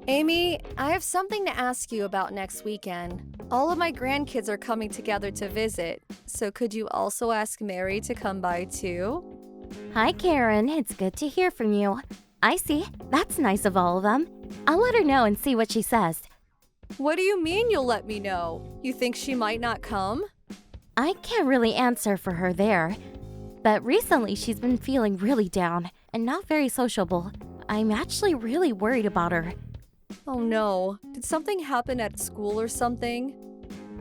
Amy, I have something to ask you about next weekend. All of my grandkids are coming together to visit, so could you also ask Mary to come by too? Hi, Karen. It's good to hear from you. I see. That's nice of all of them. I'll let her know and see what she says. What do you mean you'll let me know? You think she might not come? I can't really answer for her there. But recently she's been feeling really down and not very sociable. I'm actually really worried about her. Oh no, did something happen at school or something?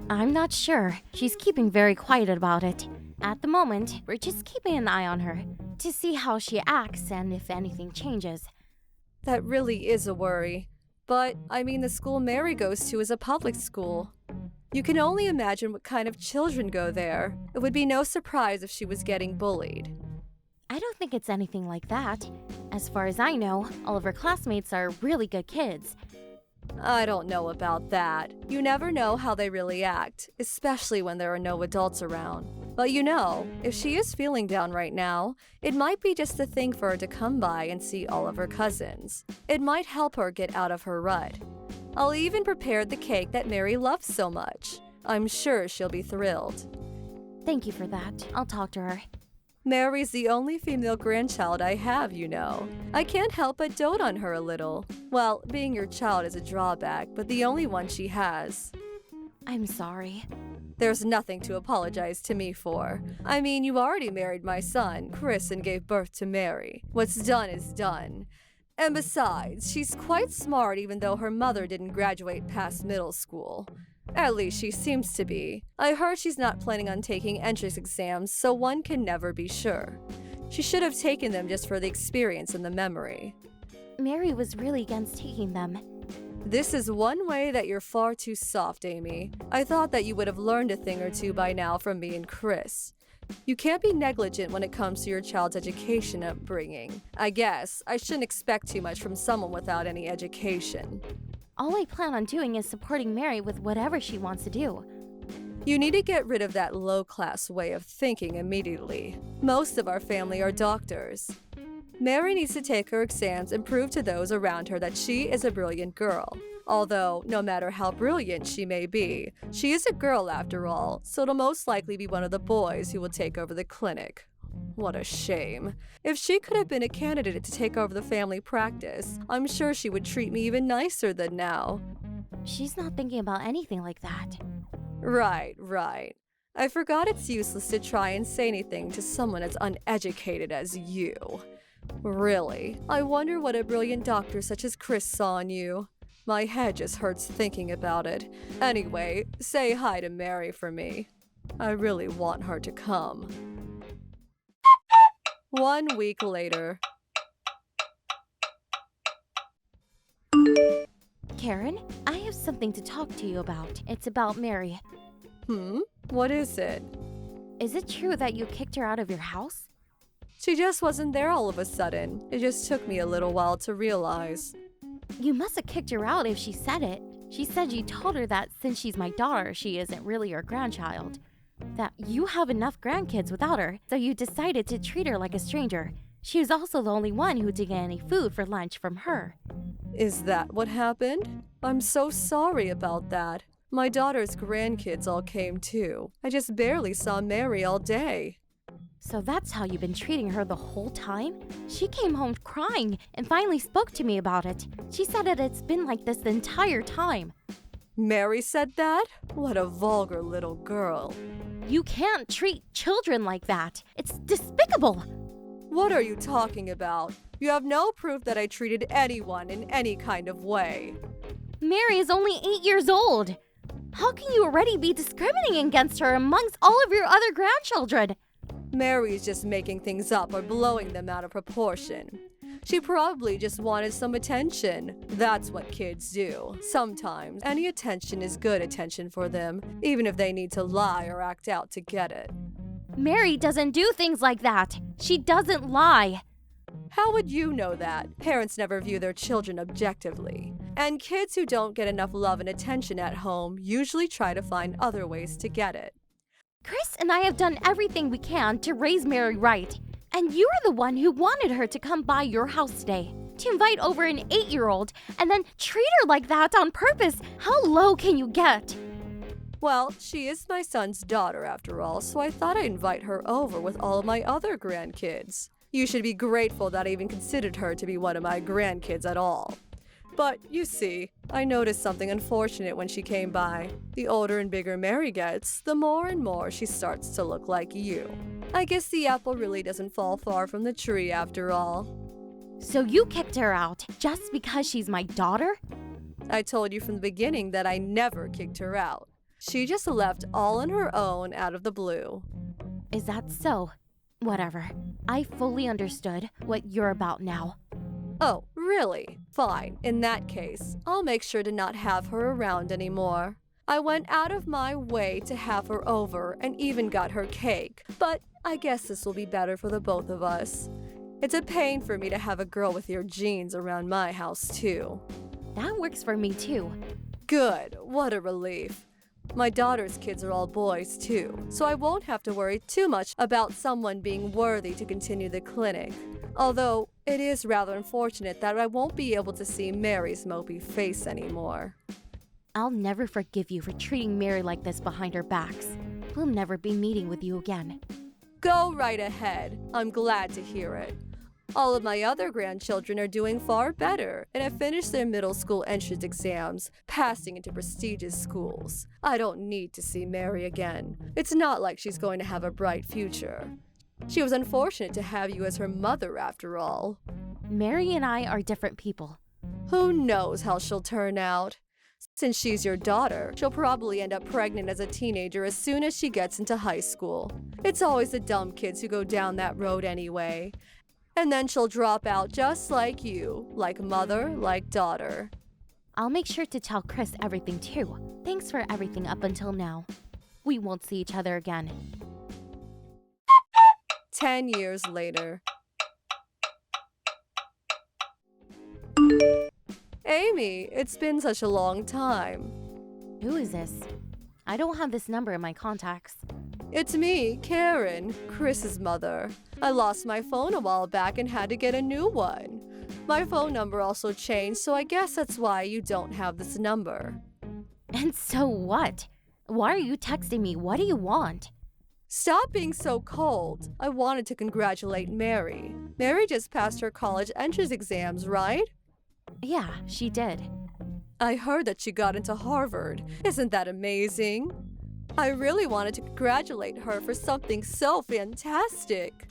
I'm not sure. She's keeping very quiet about it. At the moment, we're just keeping an eye on her to see how she acts and if anything changes. That really is a worry. But, the school Mary goes to is a public school. You can only imagine what kind of children go there. It would be no surprise if she was getting bullied. I don't think it's anything like that. As far as I know, all of her classmates are really good kids. I don't know about that. You never know how they really act, especially when there are no adults around. But if she is feeling down right now, it might be just the thing for her to come by and see all of her cousins. It might help her get out of her rut. I'll even prepare the cake that Mary loves so much. I'm sure she'll be thrilled. Thank you for that. I'll talk to her. Mary's the only female grandchild I have, I can't help but dote on her a little. Well, being your child is a drawback, but the only one she has. I'm sorry. There's nothing to apologize to me for. You already married my son, Chris, and gave birth to Mary. What's done is done. And besides, she's quite smart even though her mother didn't graduate past middle school. At least she seems to be. I heard she's not planning on taking entrance exams, so one can never be sure. She should have taken them just for the experience and the memory. Mary was really against taking them. This is one way that you're far too soft, Amy. I thought that you would have learned a thing or two by now from me and Chris. You can't be negligent when it comes to your child's education upbringing. I guess I shouldn't expect too much from someone without any education. All I plan on doing is supporting Mary with whatever she wants to do. You need to get rid of that low-class way of thinking immediately. Most of our family are doctors. Mary needs to take her exams and prove to those around her that she is a brilliant girl. Although, no matter how brilliant she may be, she is a girl after all, so it'll most likely be one of the boys who will take over the clinic. What a shame. If she could have been a candidate to take over the family practice, I'm sure she would treat me even nicer than now. She's not thinking about anything like that. Right. I forgot it's useless to try and say anything to someone as uneducated as you. Really, I wonder what a brilliant doctor such as Chris saw in you. My head just hurts thinking about it. Anyway, say hi to Mary for me. I really want her to come. 1 week later. Karen, I have something to talk to you about. It's about Mary. What is it? Is it true that you kicked her out of your house? She just wasn't there all of a sudden. It just took me a little while to realize. You must have kicked her out if she said it. She said you told her that since she's my daughter, she isn't really your grandchild. That you have enough grandkids without her, so you decided to treat her like a stranger. She was also the only one who didn't get any food for lunch from her. Is that what happened? I'm so sorry about that. My daughter's grandkids all came too. I just barely saw Mary all day. So that's how you've been treating her the whole time? She came home crying and finally spoke to me about it. She said that it's been like this the entire time. Mary said that? What a vulgar little girl. You can't treat children like that. It's despicable. What are you talking about? You have no proof that I treated anyone in any kind of way. Mary is only 8 years old. How can you already be discriminating against her amongst all of your other grandchildren? Mary's just making things up or blowing them out of proportion. She probably just wanted some attention. That's what kids do. Sometimes, any attention is good attention for them, even if they need to lie or act out to get it. Mary doesn't do things like that. She doesn't lie. How would you know that? Parents never view their children objectively. And kids who don't get enough love and attention at home usually try to find other ways to get it. Chris and I have done everything we can to raise Mary right. And you were the one who wanted her to come by your house today. to invite over an 8-year-old and then treat her like that on purpose. How low can you get? Well, she is my son's daughter after all, so I thought I'd invite her over with all of my other grandkids. You should be grateful that I even considered her to be one of my grandkids at all. But, you see, I noticed something unfortunate when she came by. The older and bigger Mary gets, the more and more she starts to look like you. I guess the apple really doesn't fall far from the tree after all. So you kicked her out just because she's my daughter? I told you from the beginning that I never kicked her out. She just left all on her own out of the blue. Is that so? Whatever. I fully understood what you're about now. Oh, really? Fine. In that case, I'll make sure to not have her around anymore. I went out of my way to have her over and even got her cake, but I guess this will be better for the both of us. It's a pain for me to have a girl with your genes around my house, too. That works for me, too. Good. What a relief. My daughter's kids are all boys, too, so I won't have to worry too much about someone being worthy to continue the clinic. Although, it is rather unfortunate that I won't be able to see Mary's mopey face anymore. I'll never forgive you for treating Mary like this behind her backs. We'll never be meeting with you again. Go right ahead. I'm glad to hear it. All of my other grandchildren are doing far better and have finished their middle school entrance exams, passing into prestigious schools. I don't need to see Mary again. It's not like she's going to have a bright future. She was unfortunate to have you as her mother after all. Mary and I are different people. Who knows how she'll turn out? Since she's your daughter, she'll probably end up pregnant as a teenager as soon as she gets into high school. It's always the dumb kids who go down that road anyway. And then she'll drop out just like you, like mother, like daughter. I'll make sure to tell Chris everything too. Thanks for everything up until now. We won't see each other again. 10 years later. Amy, it's been such a long time. Who is this? I don't have this number in my contacts. It's me, Karen, Chris's mother. I lost my phone a while back and had to get a new one. My phone number also changed, so I guess that's why you don't have this number. And so what? Why are you texting me? What do you want? Stop being so cold. I wanted to congratulate Mary. Mary just passed her college entrance exams, right? Yeah, she did. I heard that she got into Harvard. Isn't that amazing? I really wanted to congratulate her for something so fantastic.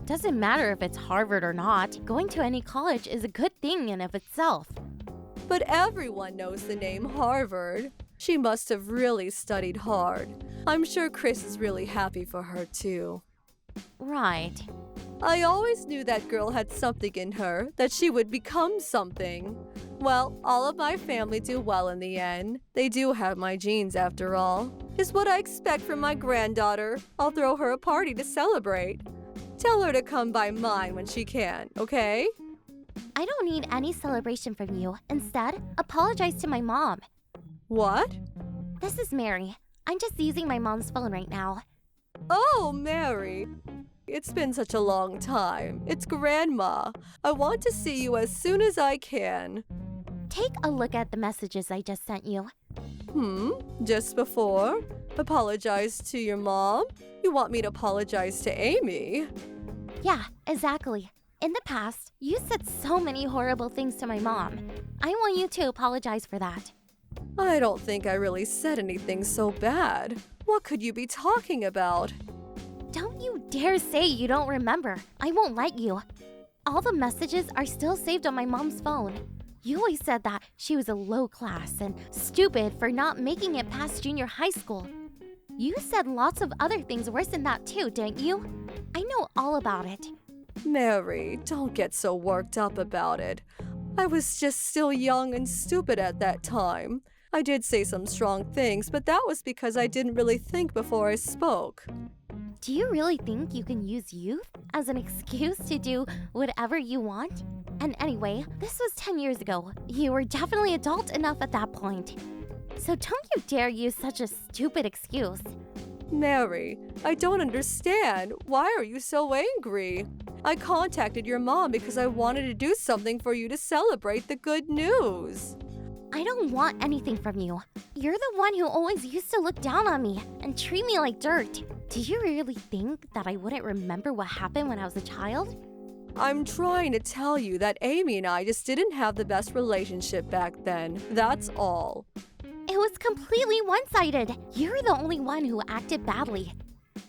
Doesn't matter if it's Harvard or not. Going to any college is a good thing in of itself. But everyone knows the name Harvard. She must have really studied hard. I'm sure Chris is really happy for her, too. Right. I always knew that girl had something in her, that she would become something. Well, all of my family do well in the end. They do have my genes, after all. Is what I expect from my granddaughter. I'll throw her a party to celebrate. Tell her to come by mine when she can, okay? I don't need any celebration from you. Instead, apologize to my mom. What? This is Mary. I'm just using my mom's phone right now. Oh, Mary. It's been such a long time. It's Grandma. I want to see you as soon as I can. Take a look at the messages I just sent you. Just before? Apologize to your mom? You want me to apologize to Amy? Yeah, exactly. In the past, you said so many horrible things to my mom. I want you to apologize for that. I don't think I really said anything so bad. What could you be talking about? Don't you dare say you don't remember. I won't let you. All the messages are still saved on my mom's phone. You always said that she was a low class and stupid for not making it past junior high school. You said lots of other things worse than that too, didn't you? I know all about it. Mary, don't get so worked up about it. I was just still young and stupid at that time. I did say some strong things, but that was because I didn't really think before I spoke. Do you really think you can use youth as an excuse to do whatever you want? And anyway, this was 10 years ago. You were definitely adult enough at that point. So don't you dare use such a stupid excuse. Mary, I don't understand. Why are you so angry? I contacted your mom because I wanted to do something for you to celebrate the good news. I don't want anything from you. You're the one who always used to look down on me and treat me like dirt. Did you really think that I wouldn't remember what happened when I was a child? I'm trying to tell you that Amy and I just didn't have the best relationship back then. That's all. It was completely one-sided. You're the only one who acted badly.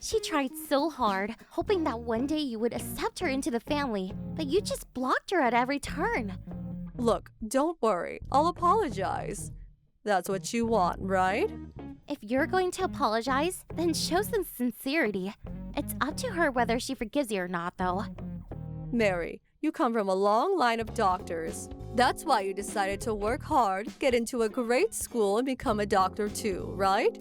She tried so hard, hoping that one day you would accept her into the family, but you just blocked her at every turn. Look, don't worry. I'll apologize. That's what you want, right? If you're going to apologize, then show some sincerity. It's up to her whether she forgives you or not, though. Mary, you come from a long line of doctors. That's why you decided to work hard, get into a great school, and become a doctor too, right?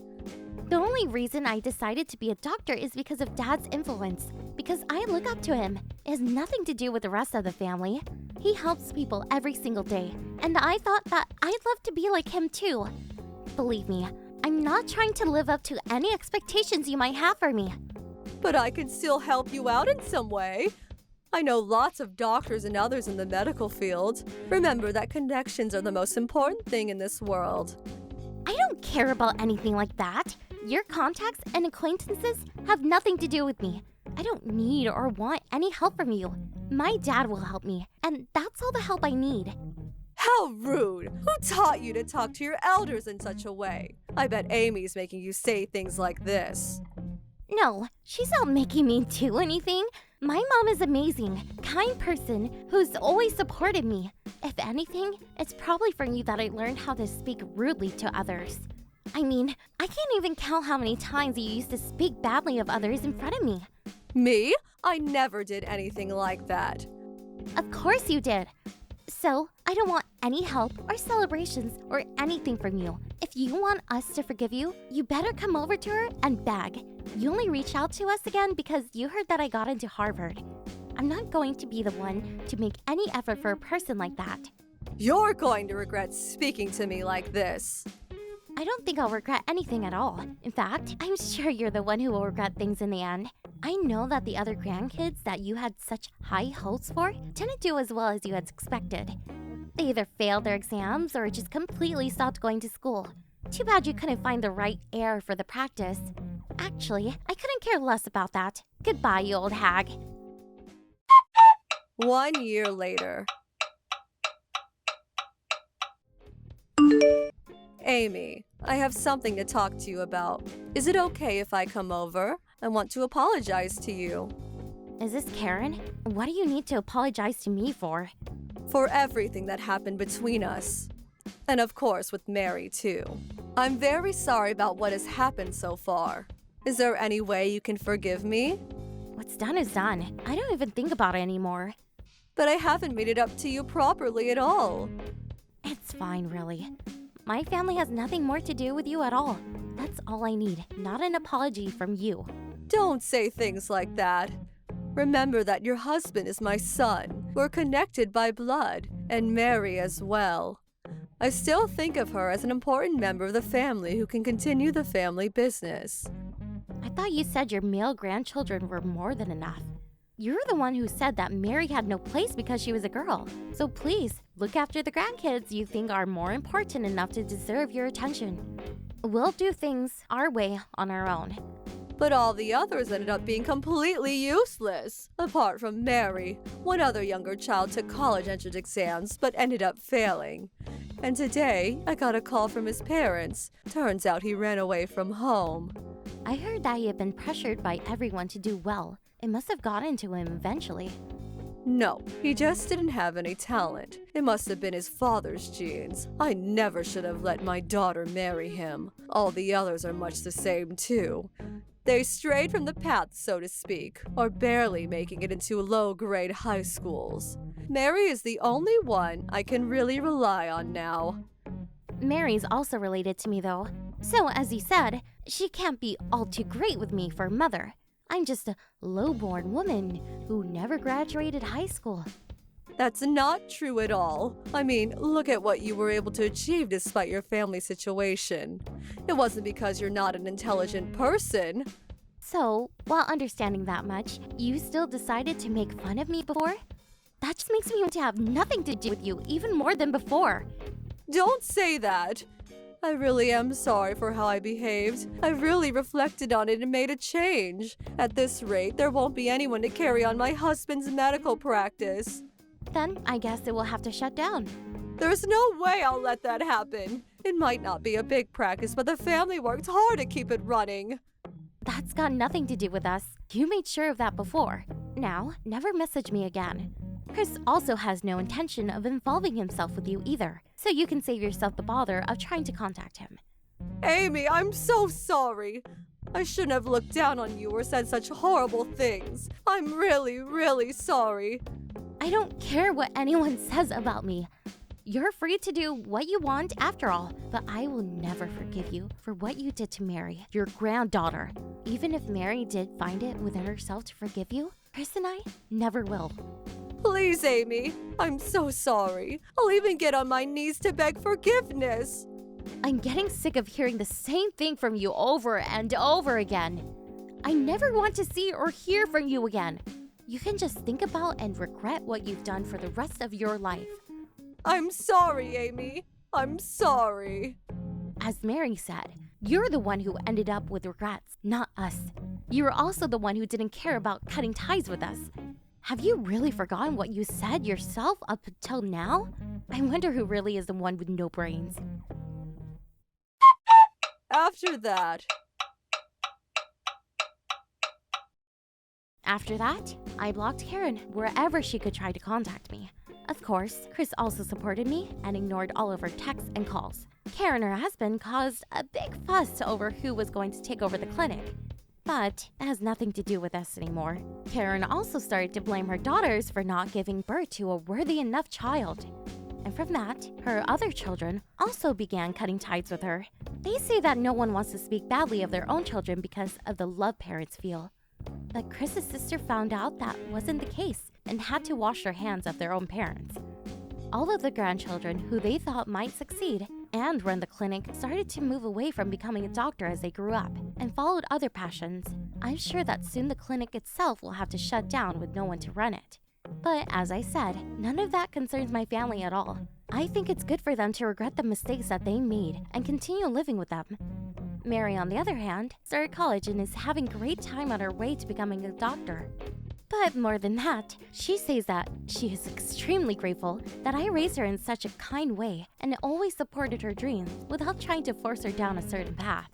The only reason I decided to be a doctor is because of Dad's influence. Because I look up to him. It has nothing to do with the rest of the family. He helps people every single day, and I thought that I'd love to be like him too. Believe me, I'm not trying to live up to any expectations you might have for me. But I can still help you out in some way. I know lots of doctors and others in the medical field. Remember that connections are the most important thing in this world. I don't care about anything like that. Your contacts and acquaintances have nothing to do with me. I don't need or want any help from you. My dad will help me, and that's all the help I need. How rude! Who taught you to talk to your elders in such a way? I bet Amy's making you say things like this. No, she's not making me do anything. My mom is amazing, kind person who's always supported me. If anything, it's probably from you that I learned how to speak rudely to others. I mean, I can't even count how many times you used to speak badly of others in front of me. Me? I never did anything like that. Of course you did. So, I don't want any help or celebrations or anything from you. If you want us to forgive you, you better come over to her and beg. You only reach out to us again because you heard that I got into Harvard. I'm not going to be the one to make any effort for a person like that. You're going to regret speaking to me like this. I don't think I'll regret anything at all. In fact, I'm sure you're the one who will regret things in the end. I know that the other grandkids that you had such high hopes for didn't do as well as you had expected. They either failed their exams or just completely stopped going to school. Too bad you couldn't find the right air for the practice. Actually, I couldn't care less about that. Goodbye, you old hag. 1 year later. Amy, I have something to talk to you about. Is it okay if I come over? I want to apologize to you. Is this Karen? What do you need to apologize to me for? For everything that happened between us. And of course with Mary too. I'm very sorry about what has happened so far. Is there any way you can forgive me? What's done is done. I don't even think about it anymore. But I haven't made it up to you properly at all. It's fine, really. My family has nothing more to do with you at all. That's all I need, not an apology from you. Don't say things like that. Remember that your husband is my son. We're connected by blood, and Mary as well. I still think of her as an important member of the family who can continue the family business. I thought you said your male grandchildren were more than enough. You're the one who said that Mary had no place because she was a girl. So please, look after the grandkids you think are more important enough to deserve your attention. We'll do things our way on our own. But all the others ended up being completely useless. Apart from Mary, one other younger child took college entrance exams but ended up failing. And today, I got a call from his parents. Turns out he ran away from home. I heard that he had been pressured by everyone to do well. It must have gotten to him eventually. No, he just didn't have any talent. It must have been his father's genes. I never should have let my daughter marry him. All the others are much the same too. They strayed from the path, so to speak, or barely making it into low-grade high schools. Mary is the only one I can really rely on now. Mary's also related to me, though. So, as you said, she can't be all too great with me for a mother. I'm just a low-born woman who never graduated high school. That's not true at all. I mean, look at what you were able to achieve despite your family situation. It wasn't because you're not an intelligent person. So, while understanding that much, you still decided to make fun of me before? That just makes me want to have nothing to do with you even more than before. Don't say that. I really am sorry for how I behaved. I really reflected on it and made a change. At this rate, there won't be anyone to carry on my husband's medical practice. Then I guess it will have to shut down. There's no way I'll let that happen. It might not be a big practice, but the family worked hard to keep it running. That's got nothing to do with us. You made sure of that before. Now, never message me again. Chris also has no intention of involving himself with you either, so you can save yourself the bother of trying to contact him. Amy, I'm so sorry. I shouldn't have looked down on you or said such horrible things. I'm really, really sorry. I don't care what anyone says about me. You're free to do what you want after all, but I will never forgive you for what you did to Mary, your granddaughter. Even if Mary did find it within herself to forgive you, Chris and I never will. Please, Amy. I'm so sorry. I'll even get on my knees to beg forgiveness. I'm getting sick of hearing the same thing from you over and over again. I never want to see or hear from you again. You can just think about and regret what you've done for the rest of your life. I'm sorry, Amy. I'm sorry. As Mary said, you're the one who ended up with regrets, not us. You're also the one who didn't care about cutting ties with us. Have you really forgotten what you said yourself up until now? I wonder who really is the one with no brains. After that, I blocked Karen wherever she could try to contact me. Of course, Chris also supported me and ignored all of her texts and calls. Karen and her husband caused a big fuss over who was going to take over the clinic. But that has nothing to do with us anymore. Karen also started to blame her daughters for not giving birth to a worthy enough child. And from that, her other children also began cutting ties with her. They say that no one wants to speak badly of their own children because of the love parents feel. But Chris's sister found out that wasn't the case and had to wash their hands of their own parents. All of the grandchildren who they thought might succeed and run the clinic started to move away from becoming a doctor as they grew up and followed other passions. I'm sure that soon the clinic itself will have to shut down with no one to run it. But as I said, none of that concerns my family at all. I think it's good for them to regret the mistakes that they made and continue living with them. Mary, on the other hand, started college and is having a great time on her way to becoming a doctor. But more than that, she says that she is extremely grateful that I raised her in such a kind way and always supported her dreams without trying to force her down a certain path.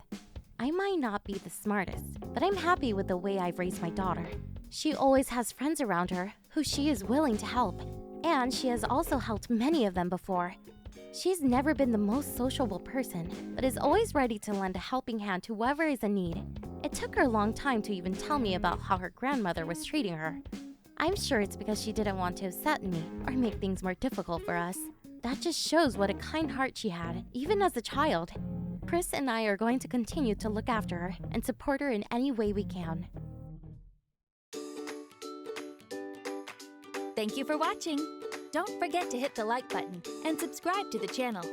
I might not be the smartest, but I'm happy with the way I've raised my daughter. She always has friends around her who she is willing to help, and she has also helped many of them before. She's never been the most sociable person, but is always ready to lend a helping hand to whoever is in need. It took her a long time to even tell me about how her grandmother was treating her. I'm sure it's because she didn't want to upset me or make things more difficult for us. That just shows what a kind heart she had, even as a child. Chris and I are going to continue to look after her and support her in any way we can. Thank you for watching. Don't forget to hit the like button and subscribe to the channel.